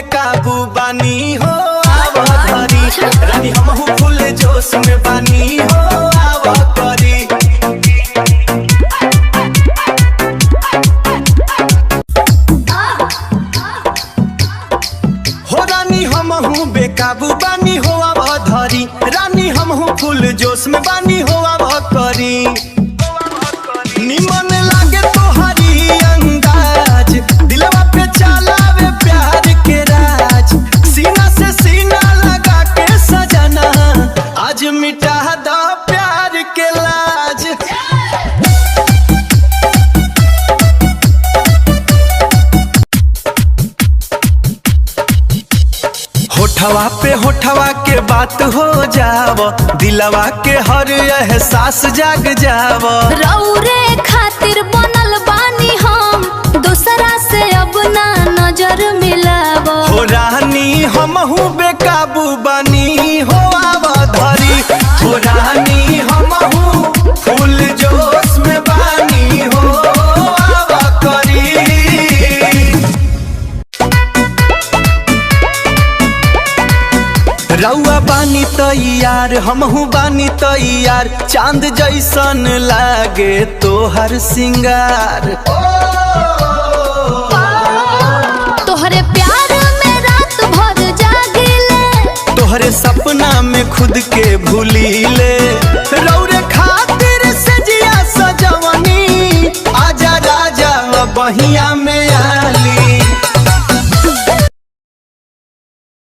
बेकाबू बानी हो आव धरी रानी हमहू फुल जोश में बानी हो आव करी। हो रानी हमहू बेकाबू बानी हो आव धरी रानी हमहू फुल जोश में बानी हो आव करी। निमन लागे तोहरी अंदाज दिलवा पे चलावे प्यार के राज सीना से सीना लगा के सजना आज मिटा दो प्यार के लाज। होठवा पे होठवा के बात हो जाव दिलवा के हर एहसास जाग जाव। रौरे खातिर बनल बानी हम दूसरा से अब ना नजर मिलाव। हो रानी हमहू बेकाबू बानी हो आव धरी हो रानी हमहू फुल जोश में बानी हो आव करी। रउआ बानी तैयार हमहू बानी तैयार चांद जैसन लागे तोहर सिंगार। तोहरे प्यार में रात भर जागिले तोहरे सपना में खुद के भूलीले रौरे खातिर से जिया सजवनी आजा राजा बहिया में